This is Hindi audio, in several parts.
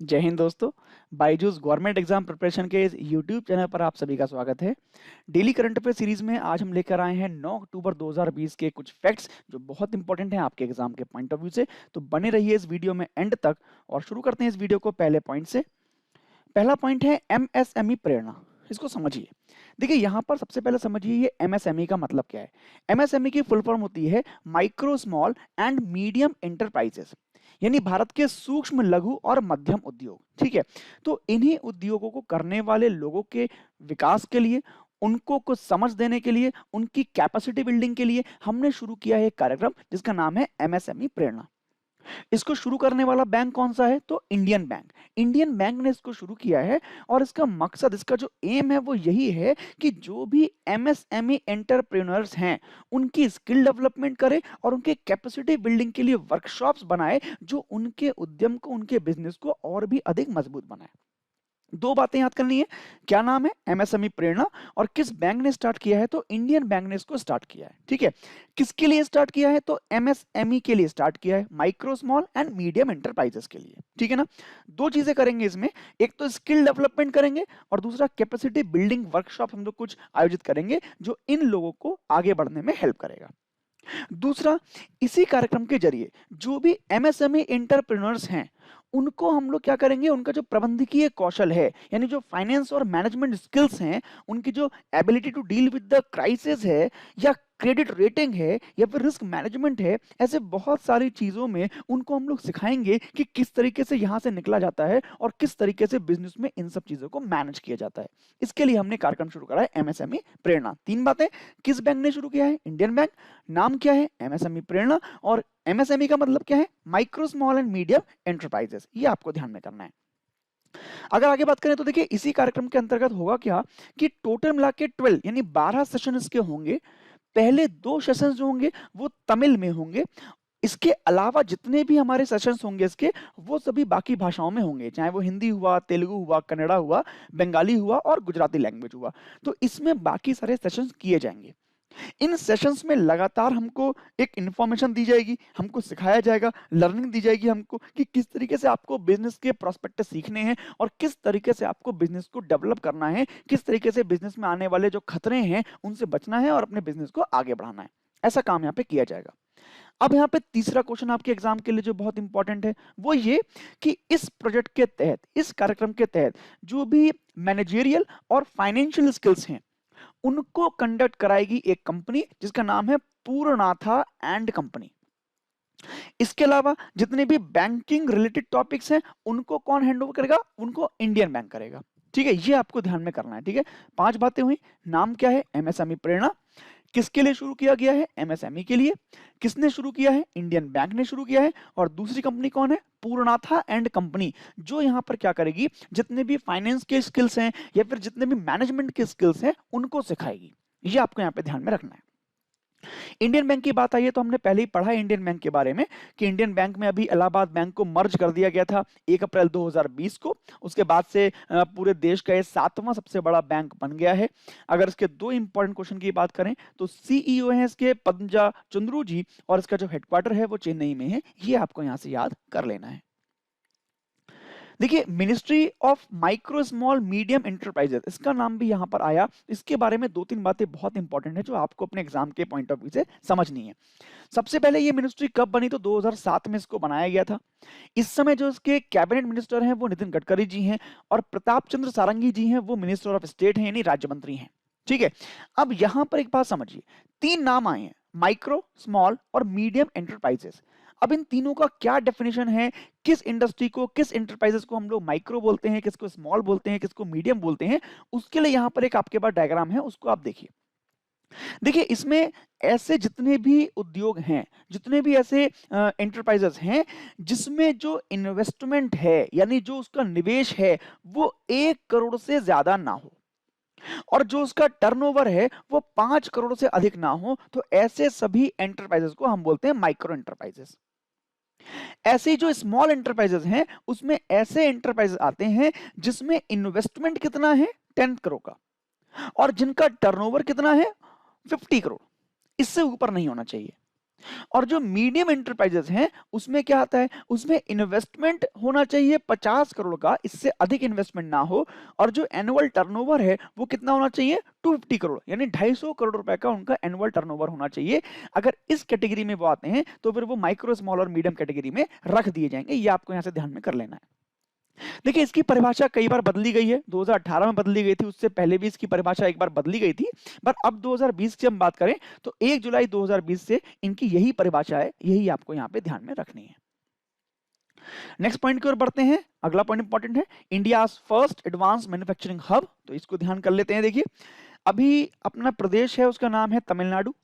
जय हिंद दोस्तों। बायजूस गवर्नमेंट एग्जाम प्रिपरेशन के इस यूट्यूब चैनल पर आप सभी का स्वागत है। डेली करंट अफेयर सीरीज में आज हम लेकर आए हैं 9 अक्टूबर 2020 के कुछ फैक्ट्स जो बहुत इंपॉर्टेंट हैं आपके एग्जाम के पॉइंट ऑफ व्यू से। तो बने रहिए इस वीडियो में एंड तक और शुरू करते हैं इस वीडियो को पहले पॉइंट से। पहला पॉइंट है एमएसएमई प्रेरणा। इसको समझिए। देखिए यहाँ पर सबसे पहले समझिए ये एमएसएमई का मतलब क्या है। एमएसएमई की फुल फॉर्म होती है micro small and medium enterprises, यानी भारत के सूक्ष्म लघु और मध्यम उद्योग। ठीक है, तो इन्हीं उद्योगों को करने वाले लोगों के विकास के लिए, उनको कुछ समझ देने के लिए, उनकी कैपेसिटी बिल्डिंग के लिए हमने शुरू किया है एक कार्यक्रम जिसका नाम है एमएसएमई प्रेरणा। इसको शुरू करने वाला बैंक कौन सा है? तो इंडियन बैंक। इंडियन बैंक ने इसको शुरू किया है और इसका मकसद, इसका जो एम है वो यही है कि जो भी एमएसएमई एंटरप्रेन्योर्स हैं उनकी स्किल डेवलपमेंट करे और उनके कैपेसिटी बिल्डिंग के लिए वर्कशॉप्स बनाए जो उनके उद्यम को, उनके बिजनेस को और भी अधिक मजबूत बनाए। दो बातें याद करनी है, क्या नाम है? एमएसएमई प्रेरणा। और किस बैंक ने स्टार्ट किया है? तो इंडियन बैंक ने इसको स्टार्ट किया है। ठीक है, किसके लिए स्टार्ट किया है? तो एमएसएमई के लिए स्टार्ट किया है, micro small and medium enterprises के लिए। ठीक है ना, दो चीजें करेंगे इसमें, एक तो स्किल डेवलपमेंट करेंगे और दूसरा कैपेसिटी बिल्डिंग वर्कशॉप हम लोग कुछ आयोजित करेंगे जो इन लोगों को आगे बढ़ने में हेल्प करेगा। दूसरा, इसी कार्यक्रम के जरिए जो भी एमएसएमई एंटरप्रेन्योर्स हैं उनको हम लोग क्या करेंगे, उनका जो प्रबंधकीय कौशल है, यानी जो फाइनेंस और मैनेजमेंट स्किल्स हैं, उनकी जो ability to deal with the crisis है, या क्रेडिट रेटिंग है, या फिर रिस्क मैनेजमेंट है, ऐसे बहुत सारी चीजों में उनको हम लोग सिखाएंगे कि किस तरीके से यहां से निकला जाता है और किस तरीके से बिजनेस में इन सब चीजों को मैनेज किया जाता है। इसके लिए हमने कार्यक्रम शुरू करा है एमएसएमई प्रेरणा। तीन बातें, किस बैंक ने शुरू किया है? Indian bank. नाम क्या है? एमएसएमई प्रेरणा। और एमएसएमई का मतलब क्या है? Micro small and medium enterprises. ये आपको ध्यान में करना है। अगर आगे बात करें तो देखिए इसी कार्यक्रम के अंतर्गत होगा क्या कि टोटल मिला के 12 यानी 12 सेशन इसके होंगे। पहले दो सेशन जो होंगे वो तमिल में होंगे। इसके अलावा जितने भी हमारे सेशंस होंगे इसके, वो सभी बाकी भाषाओं में होंगे, चाहे वो हिंदी हुआ, तेलुगु हुआ, कन्नड़ा हुआ, बंगाली हुआ और गुजराती लैंग्वेज हुआ। तो इसमें बाकी सारे सेशंस किए जाएंगे। इन सेशंस में लगातार हमको एक इंफॉर्मेशन दी जाएगी, हमको सिखाया जाएगा, लर्निंग दी जाएगी हमको कि किस तरीके से आपको बिजनेस के प्रोस्पेक्टस सीखने हैं और किस तरीके से आपको बिजनेस को डेवलप करना है, किस तरीके से बिजनेस में आने वाले जो खतरे हैं उनसे बचना है और अपने बिजनेस को आगे बढ़ाना है। ऐसा काम यहाँ पे किया जाएगा। अब यहाँ पे तीसरा क्वेश्चन आपके एग्जाम के लिए जो बहुत इंपॉर्टेंट है वो ये कि इस प्रोजेक्ट के तहत, इस कार्यक्रम के तहत जो भी मैनेजेरियल और फाइनेंशियल स्किल्स हैं उनको कंडक्ट कराएगी एक कंपनी जिसका नाम है पूर्णाथा एंड कंपनी। इसके अलावा जितने भी बैंकिंग रिलेटेड टॉपिक्स हैं उनको कौन हैंड ओवर करेगा? उनको इंडियन बैंक करेगा। ठीक है, ये आपको ध्यान में करना है। ठीक है, पांच बातें हुई। नाम क्या है? एमएसएमई प्रेरणा। किसके लिए शुरू किया गया है? एमएसएमई के लिए। किसने शुरू किया है? इंडियन बैंक ने शुरू किया है। और दूसरी कंपनी कौन है? पूर्णाथा एंड कंपनी, जो यहां पर क्या करेगी, जितने भी फाइनेंस के स्किल्स हैं या फिर जितने भी मैनेजमेंट के स्किल्स हैं उनको सिखाएगी। ये आपको यहां पे ध्यान में रखना है। इंडियन बैंक की बात आई है तो हमने पहले ही पढ़ा है इंडियन बैंक के बारे में कि इंडियन बैंक में अभी इलाहाबाद बैंक को मर्ज कर दिया गया था 1 अप्रैल 2020 को। उसके बाद से पूरे देश का ये 7वां सबसे बड़ा बैंक बन गया है। अगर इसके दो इंपॉर्टेंट क्वेश्चन की बात करें तो सीईओ हैं इसके पद्मजा चंद्रू जी और इसका जो हेडक्वार्टर है वो चेन्नई में है। ये आपको यहां से याद कर लेना है। देखिए ministry of micro small medium enterprises, इसका नाम भी यहां पर आया। इसके बारे में दो तीन बातें बहुत इंपॉर्टेंट है जो आपको अपने एग्जाम के पॉइंट ऑफ व्यू से समझनी है। सबसे पहले ये मिनिस्ट्री कब बनी? तो 2007 में इसको बनाया गया था। इस समय जो इसके कैबिनेट मिनिस्टर हैं वो नितिन गडकरी जी हैं और प्रताप चंद्र सारंगी जी हैं, वो मिनिस्टर ऑफ स्टेट हैं यानी राज्य मंत्री हैं। ठीक है, अब यहां पर एक बात समझिए, तीन नाम आए हैं, माइक्रो स्मॉल और मीडियम एंटरप्राइजेस। अब इन तीनों का क्या डेफिनेशन है, किस इंडस्ट्री को, किस एंटरप्राइजेस को हम लोग माइक्रो बोलते हैं, किसको स्मॉल बोलते हैं, किसको मीडियम बोलते हैं, उसके लिए यहां पर एक आपके पास डायग्राम है, उसको आप देखिए। देखिए इसमें ऐसे जितने भी उद्योग हैं, जितने भी ऐसे एंटरप्राइजेस हैं जिसमें जो इन्वेस्टमेंट है यानी जो उसका निवेश है वो 1 करोड़ से ज्यादा ना हो और जो उसका टर्नओवर है वो 5 करोड़ से अधिक ना हो, तो ऐसे सभी एंटरप्राइजेस को हम बोलते हैं माइक्रो एंटरप्राइजेस। ऐसे ही जो स्मॉल एंटरप्राइजेस हैं उसमें ऐसे एंटरप्राइजेस आते हैं जिसमें इन्वेस्टमेंट कितना है? 10 करोड़ का, और जिनका टर्नओवर कितना है? 50 करोड़। इससे ऊपर नहीं होना चाहिए। और जो मीडियम एंटरप्राइजेस हैं उसमें क्या आता है, उसमें इन्वेस्टमेंट होना चाहिए 50 करोड़ का, इससे अधिक इन्वेस्टमेंट ना हो। और जो एनुअल टर्नओवर है वो कितना होना चाहिए, 250 करोड़, यानी 250 करोड़ रुपए का उनका एनुअल टर्नओवर होना चाहिए। अगर इस कैटेगरी में वो आते हैं तो फिर वो माइक्रो, स्मॉल और मीडियम कैटेगरी में रख दिए जाएंगे। ये आपको यहाँ से ध्यान में कर लेना है। देखिए इसकी परिभाषा कई बार बदली गई है, 2018 में बदली गई थी, उससे पहले भी इसकी परिभाषा एक बार बदली गई थी। पर अब 2020 की हम बात करें तो 1 जुलाई 2020 से इनकी यही परिभाषा है, यही आपको यहाँ पे ध्यान में रखनी है। नेक्स्ट पॉइंट की ओर बढ़ते हैं। अगला पॉइंट इंपॉर्टेंट है, India first advance manufacturing hub. तो इसको ध्यान कर लेते हैं। देखिए अभी अपना प्रदेश है उसका नाम है तमिलनाडु।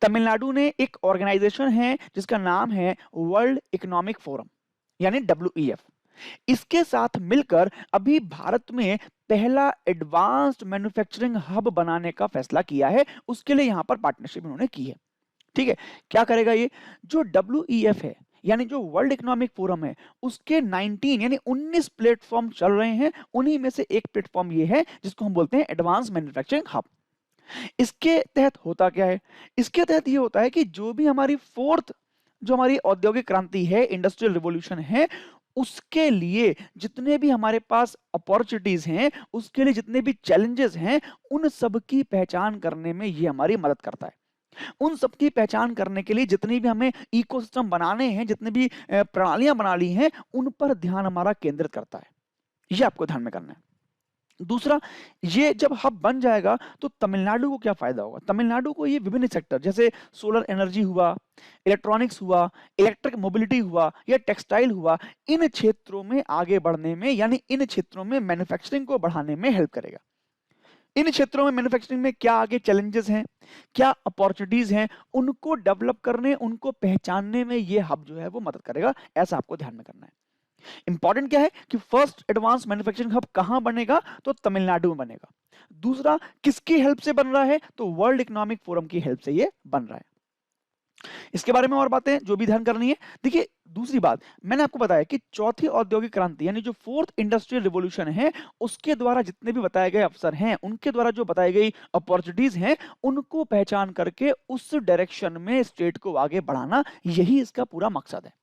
तमिलनाडु ने एक ऑर्गेनाइजेशन है जिसका नाम है वर्ल्ड इकोनॉमिक फोरम, यानी WEF। इसके साथ मिलकर अभी भारत में पहला एडवांस्ड मैन्युफैक्चरिंग हब बनाने का फैसला किया है। उसके लिए यहां पर पार्टनरशिप इन्होंने की है। ठीक है, क्या करेगा ये, जो WEF है यानी जो वर्ल्ड इकोनॉमिक फोरम है उसके 19 यानी 19 प्लेटफॉर्म चल रहे हैं, उन्हीं में से एक प्लेटफॉर्म ये है जिसको हम बोलते हैं एडवांस मैन्युफैक्चरिंग हब। इसके तहत होता क्या है, इसके तहत ये होता है कि जो भी हमारी फोर्थ, जो हमारी औद्योगिक क्रांति है, इंडस्ट्रियल रिवॉल्यूशन है, उसके लिए जितने भी हमारे पास अपॉर्चुनिटीज हैं, उसके लिए जितने भी चैलेंजेस हैं, उन सब की पहचान करने में ये हमारी मदद करता है। उन सब की पहचान करने के लिए जितनी भी हमें इकोसिस्टम बनाने हैं, जितने भी प्रणालियां बना ली हैं, उन पर ध्यान हमारा केंद्रित करता है। ये आपको ध्यान में करना है। दूसरा, ये जब हब बन जाएगा तो तमिलनाडु को क्या फायदा होगा, तमिलनाडु को ये विभिन्न सेक्टर जैसे सोलर एनर्जी हुआ, इलेक्ट्रॉनिक्स हुआ, इलेक्ट्रिक मोबिलिटी हुआ या टेक्सटाइल हुआ, इन क्षेत्रों में आगे बढ़ने में, यानी इन क्षेत्रों में मैन्युफैक्चरिंग को बढ़ाने में हेल्प करेगा। इन क्षेत्रों में मैन्युफैक्चरिंग में क्या आगे चैलेंजेस हैं, क्या अपॉर्चुनिटीज हैं, उनको डेवलप करने, उनको पहचानने में ये हब जो है वो मदद करेगा। ऐसा आपको ध्यान में करना है। इंपॉर्टेंट क्या है कि फर्स्ट एडवांस मैन्युफैक्चरिंग हब कहां बनेगा, तो तमिलनाडु में बनेगा। दूसरा, किसकी हेल्प से बन रहा है, तो वर्ल्ड इकोनॉमिक फोरम की हेल्प से ये बन रहा है। इसके बारे में और बातें जो भी ध्यान करनी है। देखिए दूसरी बात, मैंने आपको बताया कि चौथी औद्योगिक क्रांति यानी जो फोर्थ इंडस्ट्रियल रिवॉल्यूशन है, उसके द्वारा जितने भी बताए गए अवसर हैं, उनके द्वारा जो बताई गई अपॉर्चुनिटीज हैं, उनको पहचान करके उस डायरेक्शन में स्टेट को आगे बढ़ाना, यही इसका पूरा मकसद है।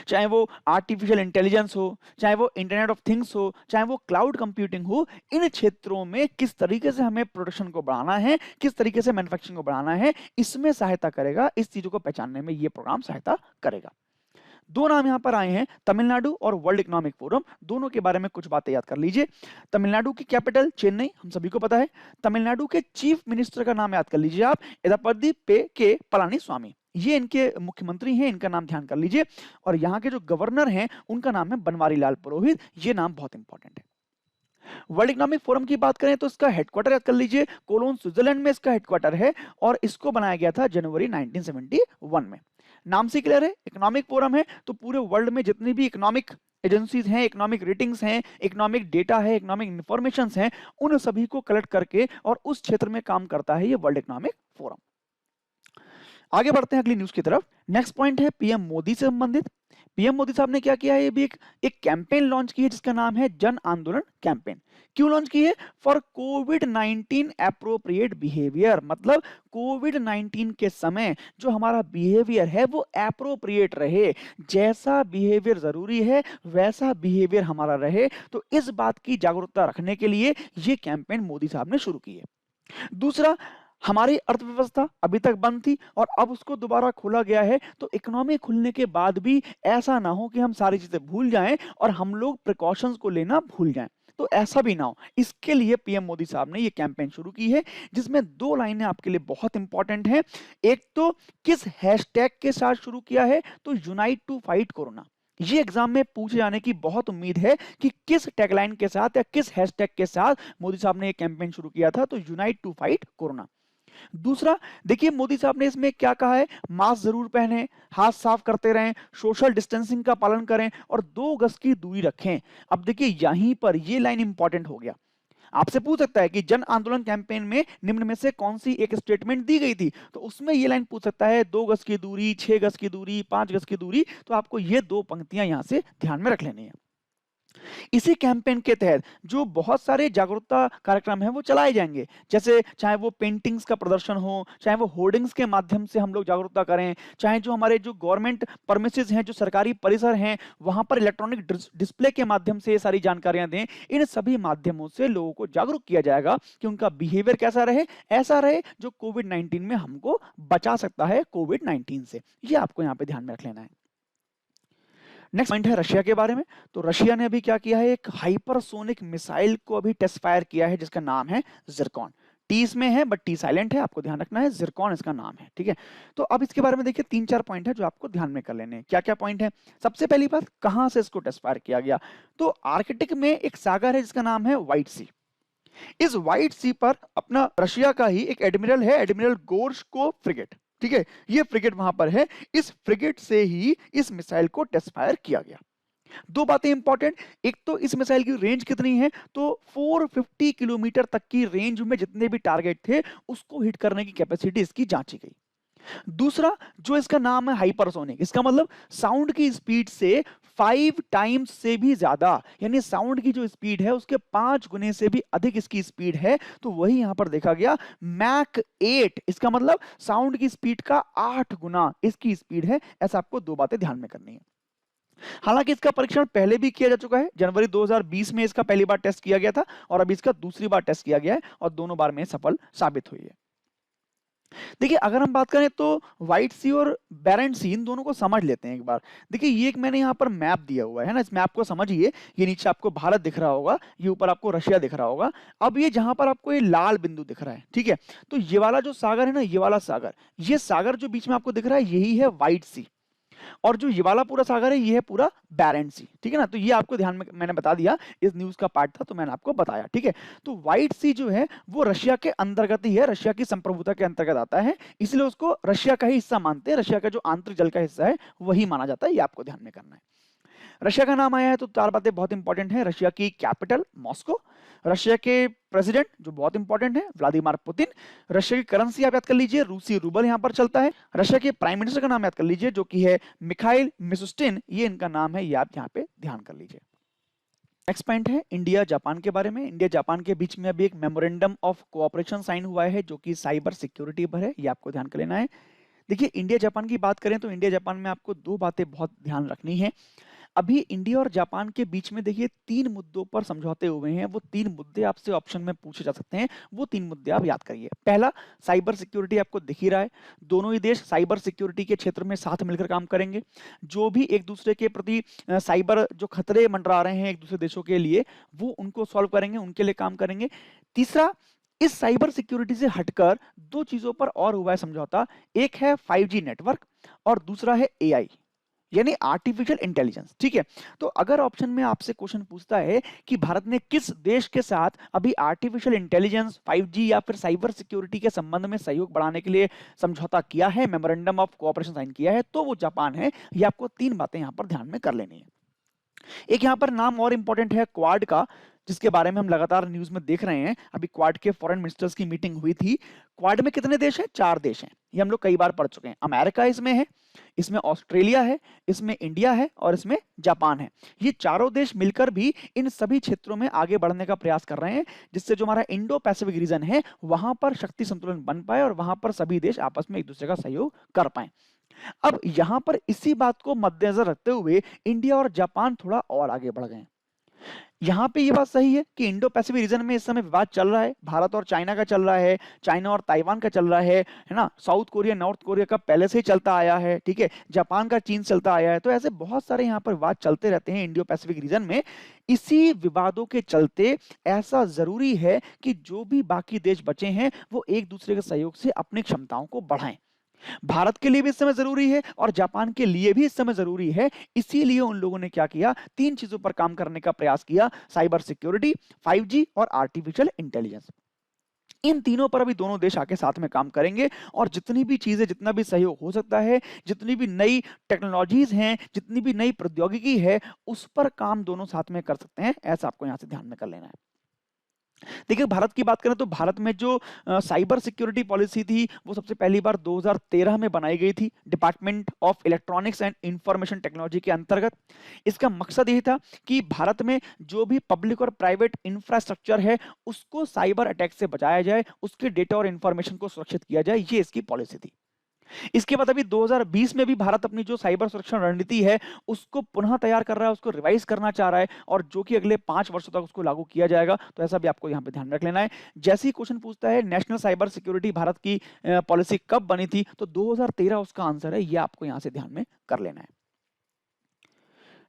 चाहे वो आर्टिफिशियल इंटेलिजेंस हो, चाहे वो इंटरनेट ऑफ थिंग्स हो, चाहे वो क्लाउड कंप्यूटिंग हो, इन क्षेत्रों में किस तरीके से हमें प्रोडक्शन को बढ़ाना है, किस तरीके से मैन्युफैक्चरिंग को बढ़ाना है, इसमें सहायता करेगा। इस चीजों को पहचानने में ये प्रोग्राम सहायता करेगा। दो नाम यहां पर आए हैं, तमिलनाडु और वर्ल्ड इकोनॉमिक फोरम। दोनों के बारे में कुछ बातें याद कर लीजिए। तमिलनाडु की कैपिटल चेन्नई, हम सभी को पता है। तमिलनाडु के चीफ मिनिस्टर का नाम याद कर लीजिए आप, एदापदी पे के पलानी स्वामी। ये इनके मुख्यमंत्री हैं, इनका नाम ध्यान कर लीजिए। और यहाँ के जो गवर्नर हैं उनका नाम है बनवारी लाल पुरोहित। ये नाम बहुत इंपॉर्टेंट है। वर्ल्ड इकोनॉमिक फोरम की बात करें तो इसका हेडक्वार्टर याद कर लीजिए, कोलोन स्विट्जरलैंड में इसका हेडक्वार्टर है। और इसको बनाया गया था जनवरी 1971 में। नाम से क्लियर है, इकोनॉमिक फोरम है तो पूरे वर्ल्ड में जितनी भी इकोनॉमिक एजेंसीज हैं, इकोनॉमिक रेटिंग्स हैं, इकोनॉमिक डेटा है, इकोनॉमिक इंफॉर्मेशन हैं, उन सभी को कलेक्ट करके और उस क्षेत्र में काम करता है ये वर्ल्ड इकोनॉमिक फोरम। आगे बढ़ते हैं अगली न्यूज की तरफ। नेक्स्ट पॉइंट है पीएम मोदी से संबंधित। पीएम मोदी साहब ने क्या किया है, ये भी एक कैंपेन लॉन्च की है जिसका नाम है जन आंदोलन कैंपेन। क्यों लॉन्च की है, फॉर कोविड-19 एप्रोप्रिएट बिहेवियर। मतलब कोविड-19 के समय जो हमारा बिहेवियर है वो एप्रोप्रिएट रहे, जैसा बिहेवियर जरूरी है वैसा बिहेवियर हमारा रहे। तो इस बात की जागरूकता रखने के लिए ये कैंपेन मोदी साहब ने शुरू की है। दूसरा, हमारी अर्थव्यवस्था अभी तक बंद थी और अब उसको दोबारा खोला गया है, तो इकोनॉमी खुलने के बाद भी ऐसा ना हो कि हम सारी चीजें भूल जाएं और हम लोग प्रिकॉशंस को लेना भूल जाएं। तो ऐसा भी ना हो, इसके लिए पीएम मोदी साहब ने ये कैंपेन शुरू की है, जिसमें दो लाइनें आपके लिए बहुत इंपॉर्टेंट हैं। एक तो किस हैशटैग के साथ शुरू किया है, तो यूनाइट टू फाइट कोरोना। ये एग्जाम में पूछे जाने की बहुत उम्मीद है कि किस टैगलाइन के साथ या किस हैशटैग के साथ मोदी साहब ने ये कैंपेन शुरू किया था, तो यूनाइट टू फाइट कोरोना। दूसरा, देखिए मोदी साहब ने इसमें क्या कहा है, मास्क जरूर पहने, हाथ साफ करते रहें, सोशल डिस्टेंसिंग का पालन करें और 2 गज की दूरी रखें। अब देखिए यहीं पर ये लाइन इंपॉर्टेंट हो गया। आपसे पूछ सकता है कि जन आंदोलन कैंपेन में निम्न में से कौन सी एक स्टेटमेंट दी गई थी, तो उसमें ये लाइन पूछ सकता है 2 गज की दूरी, 6 गज की दूरी, 5 गज की दूरी। तो आपको ये 2 पंक्तियां यहां से ध्यान में रख लेनी है। इसी कैंपेन के तहत जो बहुत सारे जागरूकता कार्यक्रम हैं वो चलाए जाएंगे, जैसे चाहे वो पेंटिंग्स का प्रदर्शन हो, चाहे वो होर्डिंग्स के माध्यम से हम लोग जागरूकता करें, चाहे जो हमारे जो गवर्नमेंट परमिसेस हैं, जो सरकारी परिसर हैं, वहां पर इलेक्ट्रॉनिक डिस्प्ले के माध्यम से ये सारी जानकारियां दें। इन सभी माध्यमों से लोगों को जागरूक किया जाएगा कि उनका बिहेवियर कैसा रहे, ऐसा रहे जो कोविड 19 में हमको बचा सकता है कोविड 19 से। ये आपको यहाँ पे ध्यान में रख लेना है। नेक्स्ट पॉइंट है रशिया के बारे में। तो रशिया ने अभी क्या किया है, एक हाइपरसोनिक मिसाइल को अभी टेस्ट फायर किया है जिसका नाम है जिरकॉन। टी इसमें है बट टी साइलेंट है, आपको ध्यान रखना है, जिरकॉन इसका नाम है, ठीक है। तो अब इसके बारे में देखिए 3-4 पॉइंट है जो आपको ध्यान में कर लेने हैं। क्या क्या पॉइंट है? सबसे पहली बात, कहां से इसको टेस्ट फायर किया गया? तो आर्कटिक में एक सागर है जिसका नाम है व्हाइट सी। इस व्हाइट सी पर अपना रशिया का ही एक एडमिरल है, एडमिरल गोर्शकोव फ्रिगेट, ठीक है, ये फ्रिगेट वहां पर है। इस फ्रिगेट से ही इस मिसाइल को टेस्ट फायर किया गया। दो बातें इंपॉर्टेंट, एक तो इस मिसाइल की रेंज कितनी है, तो 450 किलोमीटर तक की रेंज में जितने भी टारगेट थे उसको हिट करने की कैपेसिटी इसकी जांची गई। दूसरा, जो इसका नाम है हाइपरसोनिक, इसका मतलब साउंड की स्पीड से 5 टाइम्स से भी ज्यादा, यानी साउंड की जो स्पीड है उसके 5 गुने से भी अधिक इसकी स्पीड है। तो वही यहां पर देखा गया, मैक 8, इसका मतलब साउंड की स्पीड का 8 गुना इसकी स्पीड है। ऐसा आपको दो बातें ध्यान में करनी है। हालांकि इसका परीक्षण पहले भी किया जा चुका है, जनवरी 2020 में इसका पहली बार टेस्ट किया गया था और अभी इसका दूसरी बार टेस्ट किया गया है और दोनों बार में सफल साबित हुई है। देखिए अगर हम बात करें तो व्हाइट सी और बैरेंट सी, इन दोनों को समझ लेते हैं एक बार। देखिए ये एक मैंने यहाँ पर मैप दिया हुआ है ना, इस मैप को समझिए। ये नीचे आपको भारत दिख रहा होगा, ये ऊपर आपको रशिया दिख रहा होगा। अब ये जहां पर आपको ये लाल बिंदु दिख रहा है, ठीक है, तो ये वाला जो सागर है ना, ये वाला सागर, ये सागर जो बीच में आपको दिख रहा है यही है व्हाइट सी। और जो ये वाला पूरा सागर है ये है पूरा बैरेंट सी, ठीक है ना। तो ये आपको ध्यान में मैंने बता दिया, इस न्यूज का पार्ट था तो मैंने आपको बताया, ठीक है। तो व्हाइट सी जो है वो रशिया के अंतर्गत ही है, रशिया की संप्रभुता के अंतर्गत आता है, इसलिए उसको रशिया का ही हिस्सा मानते हैं। रशिया का जो आंतरिक जल का हिस्सा है वही माना जाता है, ये आपको ध्यान में करना है। रशिया का नाम आया है तो 4 बातें बहुत इंपॉर्टेंट है। रशिया की कैपिटल मॉस्को, रशिया के प्रेसिडेंट जो बहुत इंपॉर्टेंट है व्लादिमीर पुतिन, रशिया की करेंसी आप याद कर लीजिए, रूसी रूबल यहां पर चलता है। रशिया के प्राइम मिनिस्टर का नाम याद कर लीजिए जो कि है मिखाइल मिशुस्टिन, ये इनका नाम है, ये आप यहाँ पे ध्यान कर लीजिए। नेक्स्ट पॉइंट है इंडिया जापान के बारे में। इंडिया जापान के बीच में अभी एक मेमोरेंडम ऑफ कोऑपरेशन साइन हुआ है जो कि साइबर सिक्योरिटी पर है, ये आपको ध्यान कर लेना है। देखिए इंडिया जापान की बात करें तो इंडिया जापान में आपको दो बातें बहुत ध्यान रखनी है। अभी इंडिया और जापान के बीच में देखिए 3 मुद्दों पर समझौते हुए हैं। वो 3 मुद्दे आपसे ऑप्शन में पूछे जा सकते हैं, वो 3 मुद्दे आप याद करिए। पहला, साइबर सिक्योरिटी आपको दिख ही रहा है, दोनों ही देश साइबर सिक्योरिटी के क्षेत्र में साथ मिलकर काम करेंगे। जो भी एक दूसरे के प्रति साइबर जो खतरे मंडरा रहे हैं एक दूसरे देशों के लिए, वो उनको सॉल्व करेंगे, उनके लिए काम करेंगे। तीसरा, इस साइबर सिक्योरिटी से हटकर 2 चीजों पर और हुआ है समझौता, एक है 5G नेटवर्क और दूसरा है AI, यानी आर्टिफिशियल इंटेलिजेंस, ठीक है। तो अगर ऑप्शन में आपसे क्वेश्चन पूछता है कि भारत ने किस देश के साथ अभी आर्टिफिशियल इंटेलिजेंस, 5G या फिर साइबर सिक्योरिटी के संबंध में सहयोग बढ़ाने के लिए समझौता किया है, मेमोरेंडम ऑफ कोऑपरेशन साइन किया है, तो वो जापान है। ये आपको 3 बातें यहां पर ध्यान में कर लेनी है। एक यहां पर नाम और इंपॉर्टेंट है क्वाड का, जिसके बारे में हम लगातार न्यूज में देख रहे हैं। अभी क्वाड के फॉरेन मिनिस्टर्स की मीटिंग हुई थी। क्वाड में कितने देश हैं? 4 देश हैं, ये हम लोग कई बार पढ़ चुके हैं। अमेरिका इसमें है, इसमें ऑस्ट्रेलिया है, इसमें इंडिया है और इसमें जापान है। ये चारों देश मिलकर भी इन सभी क्षेत्रों में आगे बढ़ने का प्रयास कर रहे हैं, जिससे जो हमारा इंडो पैसिफिक रीजन है वहां पर शक्ति संतुलन बन पाए और वहां पर सभी देश आपस में एक दूसरे का सहयोग कर पाए। अब यहां पर इसी बात को मद्देनजर रखते हुए इंडिया और जापान थोड़ा और आगे बढ़ गए। यहां पे ये बात सही है कि इंडो पैसिफिक रीजन में इस समय विवाद चल रहा है, भारत और चाइना का चल रहा है, चाइना और ताइवान का चल रहा है ना, साउथ कोरिया नॉर्थ कोरिया का पहले से ही चलता आया है, ठीक है, जापान का चीन चलता आया है। तो ऐसे बहुत सारे यहाँ पर विवाद चलते रहते हैं इंडो पैसिफिक रीजन में। इसी विवादों के चलते ऐसा जरूरी है कि जो भी बाकी देश बचे हैं वो एक दूसरे के सहयोग से अपनी क्षमताओं को बढ़ाएं। भारत के लिए भी इस समय जरूरी है और जापान के लिए भी इस समय जरूरी है। इसीलिए उन लोगों ने क्या किया, 3 चीजों पर काम करने का प्रयास किया, साइबर सिक्योरिटी, 5G और आर्टिफिशियल इंटेलिजेंस। इन तीनों पर अभी दोनों देश आके साथ में काम करेंगे और जितनी भी चीजें, जितना भी सहयोग हो सकता है, जितनी भी नई टेक्नोलॉजीज हैं, जितनी भी नई प्रौद्योगिकी है, उस पर काम दोनों साथ में कर सकते हैं। ऐसा आपको यहां से ध्यान में कर लेना है। देखिए भारत की बात करें तो भारत में जो साइबर सिक्योरिटी पॉलिसी थी वो सबसे पहली बार 2013 में बनाई गई थी department of electronics and information technology के अंतर्गत। इसका मकसद ये था कि भारत में जो भी पब्लिक और प्राइवेट इंफ्रास्ट्रक्चर है उसको साइबर अटैक से बचाया जाए, उसके डेटा और इंफॉर्मेशन को सुरक्षित किया जाए, ये इसकी पॉलिसी थी। इसके बाद अभी 2020 में भी भारत अपनी जो साइबर सुरक्षा रणनीति है उसको पुनः तैयार कर रहा है, उसको रिवाइज करना चाह रहा है और जो कि अगले 5 वर्षों तक उसको लागू किया जाएगा। तो ऐसा भी आपको यहाँ पे ध्यान रख लेना है। जैसे ही क्वेश्चन पूछता है नेशनल साइबर सिक्योरिटी भारत की पॉलिसी कब बनी थी, तो 2013 उसका आंसर है, ये आपको यहाँ से ध्यान में कर लेना है।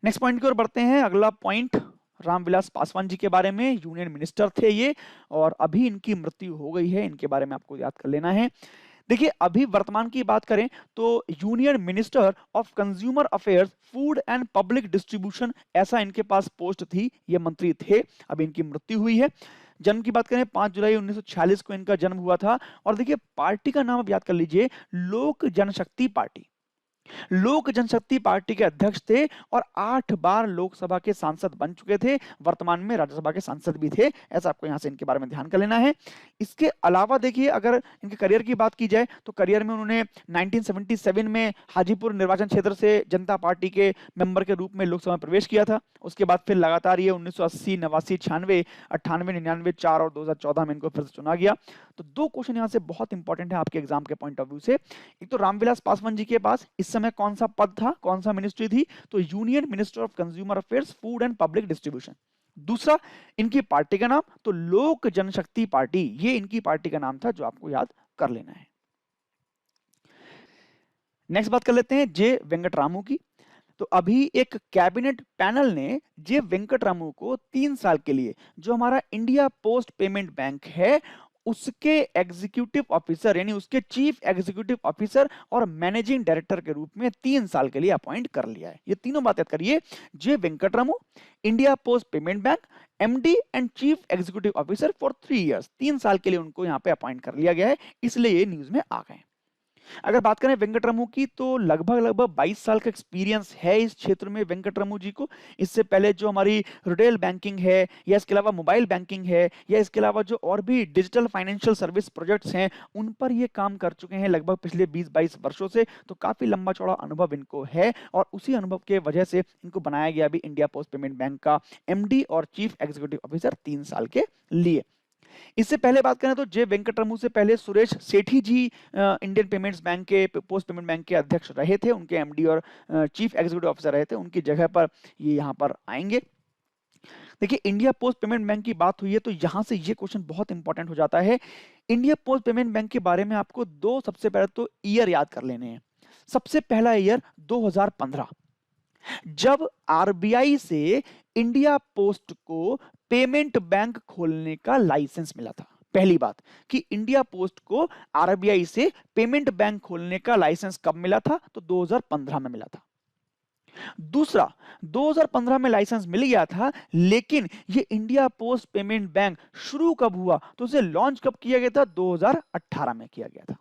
नेक्स्ट पॉइंट की ओर बढ़ते हैं। अगला पॉइंट रामविलास पासवान जी के बारे में, यूनियन मिनिस्टर थे ये और अभी इनकी मृत्यु हो गई है, इनके बारे में आपको याद कर लेना है। देखिए अभी वर्तमान की बात करें तो union minister of consumer affairs, food and public distribution, ऐसा इनके पास पोस्ट थी, ये मंत्री थे। अभी इनकी मृत्यु हुई है। जन्म की बात करें 5 जुलाई 1946 को इनका जन्म हुआ था। और देखिए पार्टी का नाम आप याद कर लीजिए, लोक जनशक्ति पार्टी। लोक जनशक्ति पार्टी के अध्यक्ष थे और 8 बार लोकसभा के सांसद बन चुके थे, वर्तमान में राज्यसभा के सांसद भी थे। ऐसा आपको यहां से इनके बारे में ध्यान कर लेना है। इसके अलावा देखिए अगर इनके करियर की बात की जाए तो करियर में उन्होंने 1977 में हाजीपुर निर्वाचन क्षेत्र से जनता पार्टी के मेंबर के रूप में लोकसभा में प्रवेश किया था। उसके बाद फिर लगातार ये 1980, 89, 96, 98, 99, 4 और 2014 में इनको फिर से चुना गया। तो 2 क्वेश्चन यहाँ से बहुत इंपॉर्टेंट है आपके एग्जाम के पॉइंट ऑफ व्यू से। एक तो रामविलास पासवान जी के पास इस समय कौन सा पद था, कौन सा मिनिस्ट्री थी, तो union minister of consumer affairs, food and public distribution. दूसरा इनकी पार्टी का नाम तो लोक जनशक्ति पार्टी, ये इनकी पार्टी का नाम था, जो आपको याद कर लेना है। नेक्स्ट बात कर लेते हैं जे वेंकटरामू की। तो अभी एक कैबिनेट पैनल ने जे वेंकटरामू को 3 साल के लिए जो हमारा इंडिया पोस्ट पेमेंट बैंक है उसके एग्जीक्यूटिव ऑफिसर यानी उसके चीफ एग्जीक्यूटिव ऑफिसर और मैनेजिंग डायरेक्टर के रूप में 3 साल के लिए अपॉइंट कर लिया है। ये तीनों बात याद करिए, J Venkataramu, India post payment bank, MD and chief executive officer for 3 years, 3 साल के लिए उनको यहाँ पे अपॉइंट कर लिया गया है, इसलिए ये न्यूज में आ गए। अगर बात करें वेंकटरामू की तो लगभग 22 साल का एक्सपीरियंस है इस क्षेत्र में वेंकटरामू जी को। इससे पहले जो हमारी रिटेल बैंकिंग है या इसके अलावा मोबाइल बैंकिंग है या इसके अलावा जो और भी डिजिटल फाइनेंशियल सर्विस प्रोजेक्ट्स हैं उन पर ये काम कर चुके हैं लगभग पिछले 20-22 वर्षों से। तो काफी लंबा चौड़ा अनुभव इनको है और उसी अनुभव के वजह से इनको बनाया गया अभी इंडिया पोस्ट पेमेंट बैंक का एमडी और चीफ एग्जीक्यूटिव ऑफिसर 3 साल के लिए। इससे पहले बात करें तो जे वेंकटरामू से पहले सुरेश सेठी जी इंडियन पेमेंट्स बैंक के पोस्ट पेमेंट बैंक के अध्यक्ष रहे थे, उनके एमडी और चीफ एग्जीक्यूटिव ऑफिसर रहे थे, उनकी जगह पर ये यहाँ पर आएंगे। देखिए इंडिया पोस्ट पेमेंट बैंक की बात हुई है तो यहां से ये क्वेश्चन बहुत इंपॉर्टेंट हो जाता है। इंडिया पोस्ट पेमेंट बैंक के बारे में आपको 2 सबसे पहले तो ईयर याद कर लेने हैं। सबसे पहला ईयर 2015, जब आरबीआई से इंडिया पोस्ट को पेमेंट बैंक खोलने का लाइसेंस मिला था। पहली बात कि इंडिया पोस्ट को आरबीआई से पेमेंट बैंक खोलने का लाइसेंस कब मिला था, तो 2015 में मिला था। दूसरा 2015 में लाइसेंस मिल गया था, लेकिन ये इंडिया पोस्ट पेमेंट बैंक शुरू कब हुआ, तो उसे लॉन्च कब किया गया था, 2018 में किया गया था।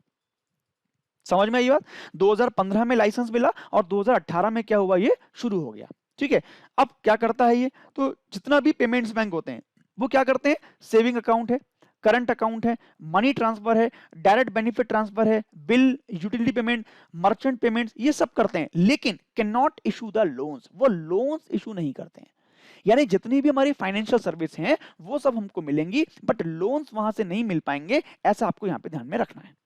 समझ में आई बात? 2015 में लाइसेंस मिला और 2018 में क्या हुआ, ये शुरू हो गया। ठीक है, अब क्या करता है ये, तो जितना भी पेमेंट्स बैंक होते हैं वो क्या करते हैं, सेविंग अकाउंट है, करंट अकाउंट है, मनी ट्रांसफर है, डायरेक्ट बेनिफिट ट्रांसफर है, bill, utility payment, merchant payments, ये सब करते हैं, लेकिन can not issue the loans, वो लोन्स इशू नहीं करते हैं। यानी जितनी भी हमारी फाइनेंशियल सर्विस हैं वो सब हमको मिलेंगी, बट लोन्स वहां से नहीं मिल पाएंगे, ऐसा आपको यहां पे ध्यान में रखना है।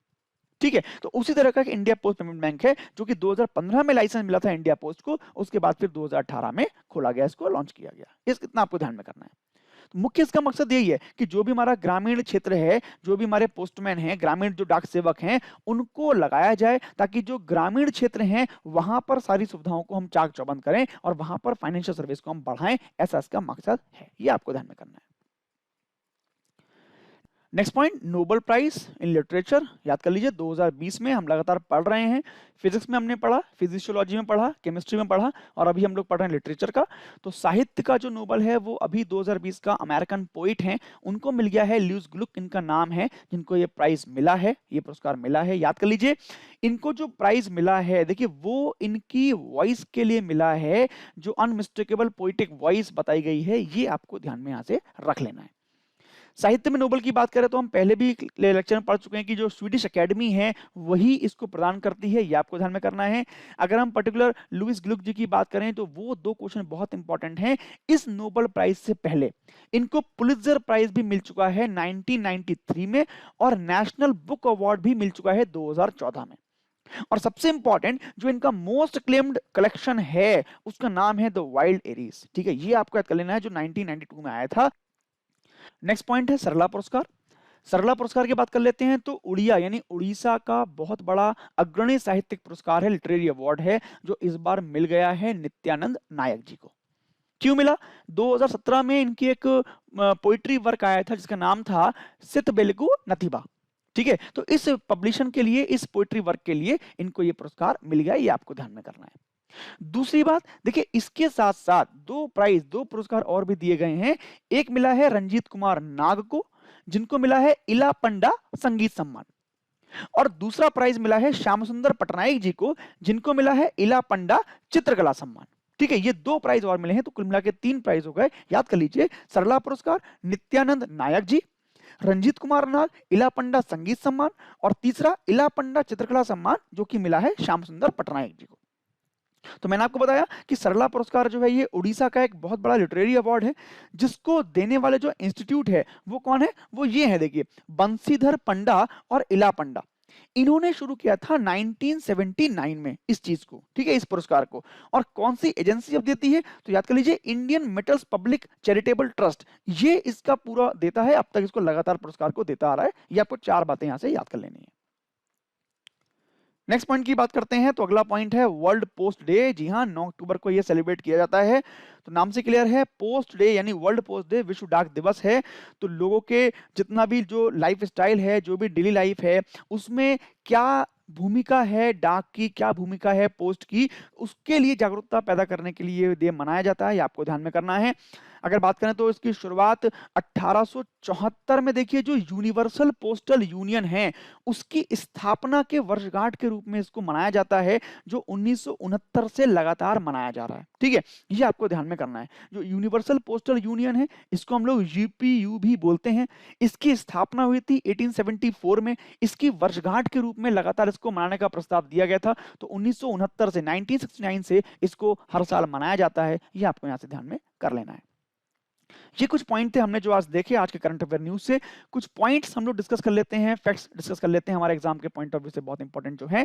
ठीक है, तो उसी तरह का इंडिया पोस्ट पेमेंट बैंक है जो कि 2015 में लाइसेंस मिला था इंडिया पोस्ट को, उसके बाद फिर 2018 में खोला गया, इसको लॉन्च किया गया। इस कितना आपको ध्यान में करना है। तो मुख्य इसका मकसद यही है कि जो भी हमारा ग्रामीण क्षेत्र है, जो भी हमारे पोस्टमैन हैं, ग्रामीण जो डाक सेवक हैं, उनको लगाया जाए ताकि जो ग्रामीण क्षेत्र हैं वहां पर सारी सुविधाओं को हम चाक चौबंद करें और वहां पर फाइनेंशियल सर्विस को हम बढ़ाएं, ऐसा इसका मकसद है। ये आपको ध्यान में करना है। Next point, Nobel prize in literature याद कर लीजिए। 2020 में हम लगातार पढ़ रहे हैं, फिजिक्स में हमने पढ़ा, फिजिशियोलॉजी में पढ़ा, केमिस्ट्री में पढ़ा और अभी हम लोग पढ़ रहे हैं लिटरेचर का। तो साहित्य का जो नोबेल है वो अभी 2020 का अमेरिकन पोइट हैं, उनको मिल गया है, ल्यूइस ग्लुक इनका नाम है, जिनको ये प्राइज मिला है, ये पुरस्कार मिला है। याद कर लीजिए, इनको जो प्राइज मिला है, देखिए वो इनकी वॉइस के लिए मिला है, जो अनमिस्टेकेबल पोइटिक वॉइस बताई गई है, ये आपको ध्यान में यहाँ से रख लेना है। साहित्य में नोबेल की बात करें तो हम पहले भी लेक्चर में पढ़ चुके हैं कि जो स्वीडिश एकेडमी है वही इसको प्रदान करती है, ये आपको ध्यान में करना है। अगर हम पर्टिकुलर लुईस ग्लुक जी की बात करें तो वो दो क्वेश्चन बहुत इंपॉर्टेंट हैं। इस नोबेल प्राइज से पहले इनको पुलित्जर प्राइज भी मिल चुका है 1993 में, और नेशनल बुक अवार्ड भी मिल चुका है 2014 में। और सबसे इंपॉर्टेंट जो इनका मोस्ट क्लेम्ड कलेक्शन है उसका नाम है द वाइल्ड एरीज। ठीक है, ये आपको याद कर लेना है, जो 1992 में आया था। नेक्स्ट पॉइंट है सरला पुरस्कार। सरला पुरस्कार की बात कर लेते हैं तो उड़िया यानी उड़ीसा का बहुत बड़ा अग्रणी साहित्यिक पुरस्कार है, लिटरेरी अवार्ड है, जो इस बार मिल गया है नित्यानंद नायक जी को। क्यों मिला? 2017 में इनकी एक पोइट्री वर्क आया था जिसका नाम था सित बेलगु नथिबा। ठीक है, तो इस पब्लिशन के लिए, इस पोइट्री वर्क के लिए इनको ये पुरस्कार मिल गया, ये आपको ध्यान में करना है। दूसरी बात देखिए, इसके साथ साथ दो पुरस्कार और भी दिए गए हैं। एक मिला है रंजीत कुमार नाग को, जिनको मिला है इला पंडा संगीत सम्मान, और दूसरा प्राइज मिला है श्याम सुंदर पटनायक जी को, जिनको मिला है इला पंडा चित्रकला सम्मान। ठीक है, ये दो प्राइज और मिले हैं, तो कुल मिला के 3 प्राइज हो गए। याद कर लीजिए, सरला पुरस्कार नित्यानंद नायक जी, रंजीत कुमार नाग इला पंडा संगीत सम्मान, और तीसरा इला पंडा चित्रकला सम्मान जो कि मिला है श्याम सुंदर पटनायक जी को। तो मैंने आपको बताया कि सरला पुरस्कार जो है ये उड़ीसा का एक बहुत बड़ा लिटरेरी अवार्ड है, जिसको देने वाले जो इंस्टीट्यूट है वो कौन है? वो ये है, देखिए, बंसीधर पंडा और इला पंडा। इन्होंने शुरू किया था 1979 में इस चीज को, ठीक है, इस पुरस्कार को। और कौन सी एजेंसी अब देती है? तो याद कर लीजिए, Indian metals public charitable trust, ये इसका पूरा देता है, अब तक इसको लगातार पुरस्कार को देता आ रहा है। ये आपको 4 बातें यहां से याद कर लेनी है। नेक्स्ट पॉइंट की बात करते हैं, तो अगला पॉइंट है वर्ल्ड पोस्ट डे। जी हाँ, 9 अक्टूबर को यह सेलिब्रेट किया जाता है। तो नाम से क्लियर है, पोस्ट डे यानी वर्ल्ड पोस्ट डे, विश्व डाक दिवस है। तो लोगों के जितना भी जो लाइफ स्टाइल है, जो भी डेली लाइफ है, उसमें क्या भूमिका है डाक की, क्या भूमिका है पोस्ट की, उसके लिए जागरूकता पैदा करने के लिए ये दिन मनाया जाता है, ये आपको ध्यान में करना है। अगर बात करें तो इसकी शुरुआत 1874 में, देखिए, जो यूनिवर्सल पोस्टल यूनियन है उसकी स्थापना के वर्षगांठ के रूप में इसको मनाया जाता है, जो 1969 से लगातार मनाया जा रहा है। ठीक है, ये आपको ध्यान में करना है। जो यूनिवर्सल पोस्टल यूनियन है इसको हम लोग यूपीयू भी बोलते हैं। इसकी स्थापना हुई थी 1874 में। इसकी वर्षगांठ के रूप में लगातार इसको मनाने का प्रस्ताव दिया गया था। तो 1969 से 1969 से इसको हर साल मनाया जाता है, ये आपको यहां से ध्यान में कर लेना है। ये कुछ पॉइंट थे हमने जो आज देखे आज के करंट अफेयर न्यूज से। कुछ पॉइंट्स हम लोग डिस्कस कर लेते हैं, फैक्ट्स डिस्कस कर लेते हैं, हमारे एग्जाम के पॉइंट ऑफ व्यू से बहुत इंपॉर्टेंट जो है।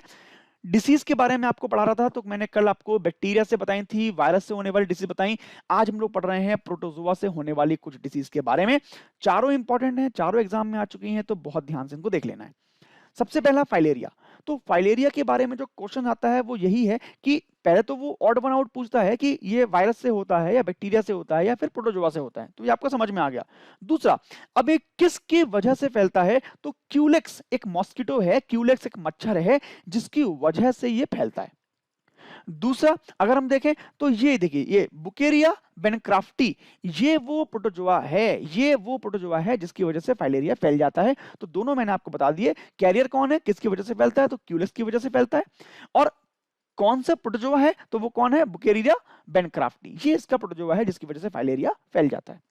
डिसीज के बारे में आपको पढ़ा रहा था, तो मैंने कल आपको बैक्टीरिया से बताई थी, वायरस से होने वाली डिसीज बताई। आज हम लोग पढ़ रहे हैं प्रोटोजोआ से होने वाली कुछ डिसीज के बारे में। चारों इंपॉर्टेंट हैं, चारों एग्जाम में आ चुकी हैं, तो बहुत ध्यान से इनको देख लेना है। सबसे पहला फाइलेरिया। तो फाइलेरिया के बारे में जो क्वेश्चन आता है वो यही है कि पहले तो वो ऑड वन आउट पूछता है कि ये वायरस से होता है या बैक्टीरिया से होता है या फिर प्रोटोजोआ से होता है, तो ये आपको समझ में आ गया। दूसरा, अब ये किसकी वजह से फैलता है? तो क्यूलेक्स एक मॉस्किटो है, क्यूलेक्स एक मच्छर है जिसकी वजह से ये फैलता है। दूसरा, अगर हम देखें तो ये देखिए, ये बुकेरिया बेनक्राफ्टी, ये वो प्रोटोजोआ है, ये वो प्रोटोजोआ है जिसकी वजह से फाइलेरिया फैल जाता है। तो दोनों मैंने आपको बता दिए। कैरियर कौन है, किसकी वजह से फैलता है? तो क्यूलेक्स की वजह से फैलता है। और कौन सा प्रोटोजोआ है? तो वो कौन है? बुकेरिया बेनक्राफ्टी, ये इसका प्रोटोजोआ है जिसकी वजह से फाइलेरिया फैल जाता है।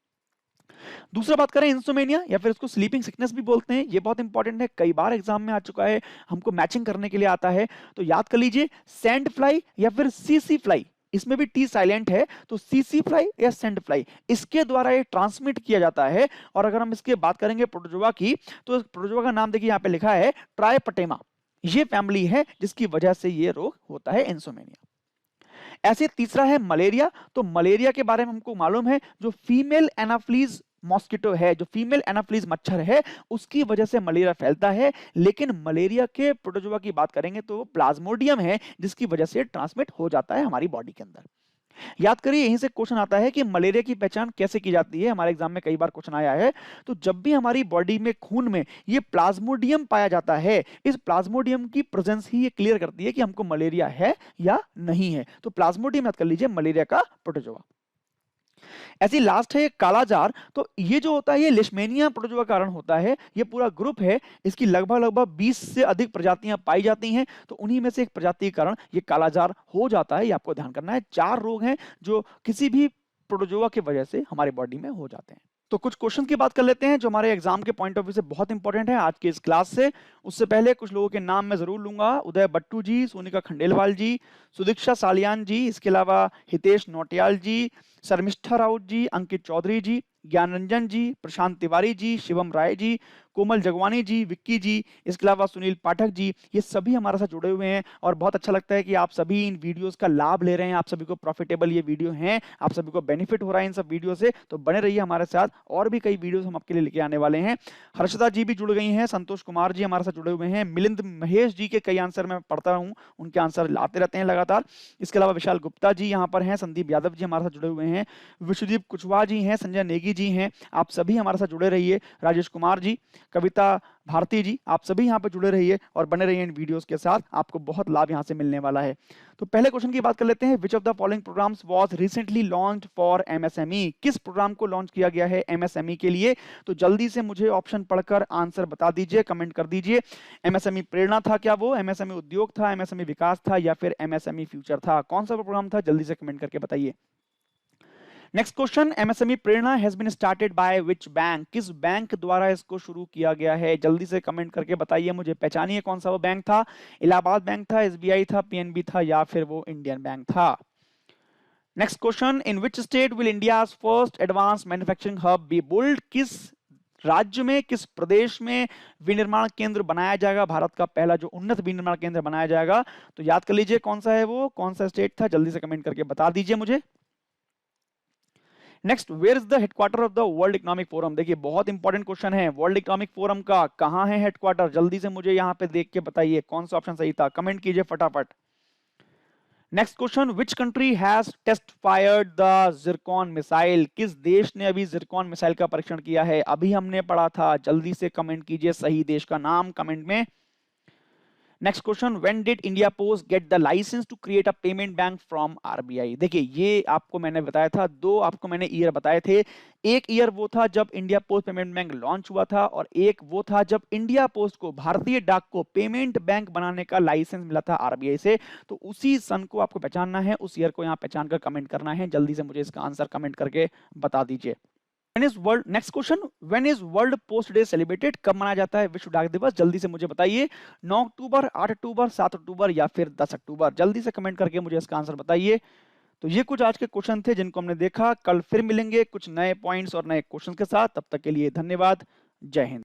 दूसरा बात करें इंसोमेनिया या फिर इसको स्लीपिंग सिकनेस भी बोलते हैं, ये बहुत इंपॉर्टेंट है, कई बार एग्जाम में आ चुका है, हमको मैचिंग करने के लिए आता है। तो याद कर लीजिए, सैंड फ्लाई या फिर सीसी फ्लाई, इसमें भी टी साइलेंट है, तो सीसी फ्लाई या सैंड फ्लाई, इसके द्वारा ये ट्रांसमिट किया जाता है। और अगर हम इसके बात करेंगे प्रोटोजोआ की, तो प्रोटोजोआ का नाम देखिए यहाँ पे लिखा है ट्राइपटेमा, ये फैमिली है जिसकी वजह से ये रोग होता है, इंसोमेनिया। ऐसे तीसरा है मलेरिया। तो मलेरिया के बारे में हमको मालूम है, जो फीमेल एनाफ्लीज मॉस्किटो है, जो फीमेल एनाफ्लीज मच्छर है, उसकी वजह से मलेरिया फैलता है। लेकिन मलेरिया के प्रोटोजोआ की बात करेंगे तो प्लाज्मोडियम है जिसकी वजह से ट्रांसमिट हो जाता है हमारी बॉडी के अंदर। याद करिए, यहीं से क्वेश्चन आता है कि मलेरिया की पहचान कैसे की जाती है, हमारे एग्जाम में कई बार क्वेश्चन आया है। तो जब भी हमारी बॉडी में, खून में ये प्लाज्मोडियम पाया जाता है, इस प्लाज्मोडियम की प्रेजेंस ही ये क्लियर करती है कि हमको मलेरिया है या नहीं है। तो प्लाज्मोडियम याद कर लीजिए, मलेरिया का प्रोटोजोआ। ऐसी लास्ट है कालाजार। तो ये जो होता है ये लिशमेनिया प्रोटोजोआ का कारण होता है, ये पूरा ग्रुप है, इसकी लगभग 20 से अधिक प्रजातियां पाई जाती हैं। तो उन्हीं में से एक प्रजाति के कारण ये कालाजार हो जाता है, ये आपको ध्यान करना है। 4 रोग हैं जो किसी भी प्रोटोजोआ की वजह से हमारे बॉडी में हो जाते हैं। तो कुछ क्वेश्चन की बात कर लेते हैं जो हमारे एग्जाम के पॉइंट ऑफ व्यू से बहुत इंपॉर्टेंट है आज की इस क्लास से। उससे पहले कुछ लोगों के नाम मैं जरूर लूंगा। उदय बट्टू जी, सोनिका खंडेलवाल जी, सुदीक्षा सालियान जी, इसके अलावा हितेश नौटियाल जी, शर्मिष्ठा राउत जी, अंकित चौधरी जी, ज्ञान रंजन जी, प्रशांत तिवारी जी, शिवम राय जी, कोमल जगवानी जी, विक्की जी, इसके अलावा सुनील पाठक जी, ये सभी हमारे साथ जुड़े हुए हैं। और बहुत अच्छा लगता है कि आप सभी इन वीडियोस का लाभ ले रहे हैं, आप सभी को प्रॉफिटेबल ये वीडियो हैं, आप सभी को बेनिफिट हो रहा है इन सब वीडियो से। तो बने रहिए हमारे साथ, और भी कई वीडियोस हम आपके लिए लेके आने वाले हैं। हर्षदा जी भी जुड़ गई हैं, संतोष कुमार जी हमारे साथ जुड़े हुए हैं, मिलिंद महेश जी के कई आंसर मैं पढ़ता हूँ, उनके आंसर लाते रहते हैं लगातार। इसके अलावा विशाल गुप्ता जी यहाँ पर हैं, संदीप यादव जी हमारे साथ जुड़े हुए हैं, विश्वदीप कुशवाहा जी हैं, संजय नेगी जी हैं, आप सभी हमारे साथ जुड़े रहिए। राजेश कुमार जी, कविता भारती जी, आप सभी यहाँ पर जुड़े रहिए और बने रहिए इन वीडियोस के साथ, आपको बहुत लाभ यहाँ से मिलने वाला है। तो पहले क्वेश्चन की बात कर लेते हैं। Which of the following programs was recently launched for MSME? किस प्रोग्राम को लॉन्च किया गया है एमएसएमई के लिए? तो जल्दी से मुझे ऑप्शन पढ़कर आंसर बता दीजिए, कमेंट कर दीजिए। एमएसएमई प्रेरणा था क्या वो, एमएसएमई उद्योग था, एमएसएमई विकास था, या फिर एमएसएमई फ्यूचर था? कौन सा प्रोग्राम था? जल्दी से कमेंट करके बताइए। Next question, MSME Prerna has been started by which bank? किस बैंक द्वारा इसको शुरू किया गया है? जल्दी से कमेंट करके बताइए मुझे, पहचानिए कौन सा वो बैंक था। इलाहाबाद बैंक था, एसबीआई था, पीएनबी था, या फिर वो इंडियन बैंक था? Next question, in which state will India's first advance manufacturing hub be built? किस राज्य में, किस प्रदेश में विनिर्माण केंद्र बनाया जाएगा? भारत का पहला जो उन्नत विनिर्माण केंद्र बनाया जाएगा, तो याद कर लीजिए कौन सा है वो, कौन सा स्टेट था, जल्दी से कमेंट करके बता दीजिए मुझे। Next, where is the headquarter of the World Economic Forum? देखिए बहुत इंपॉर्टेंट क्वेश्चन है, वर्ल्ड इकोनॉमिक फोरम का कहां है हेडक्वार्टर? जल्दी से मुझे यहाँ पे देख के बताइए कौन सा ऑप्शन सही था, कमेंट कीजिए फटाफट। Next question, which country has test fired the Zircon missile? किस देश ने अभी जिरकॉन मिसाइल का परीक्षण किया है? अभी हमने पढ़ा था, जल्दी से कमेंट कीजिए सही देश का नाम कमेंट में। Next question, when did India Post get the license to create a payment bank from RBI? देखिए ये आपको मैंने बताया था, दो आपको मैंने ईयर बताए थे। एक ईयर वो था जब India post payment bank launch हुआ था, और एक वो था जब इंडिया पोस्ट को, भारतीय डाक को पेमेंट बैंक बनाने का लाइसेंस मिला था आरबीआई से। तो उसी सन को आपको पहचानना है, उस ईयर को यहाँ पहचान कर कमेंट करना है। जल्दी से मुझे इसका आंसर कमेंट करके बता दीजिए। Next question, when is world post day celebrated? कब मनाया जाता है विश्व डाक दिवस? जल्दी से मुझे बताइए, 9 अक्टूबर, 8 अक्टूबर, 7 अक्टूबर, या फिर 10 अक्टूबर? जल्दी से कमेंट करके मुझे इसका आंसर बताइए। तो ये कुछ आज के क्वेश्चन थे जिनको हमने देखा। कल फिर मिलेंगे कुछ नए पॉइंट्स और नए क्वेश्चन के साथ, तब तक के लिए धन्यवाद। जय हिंद।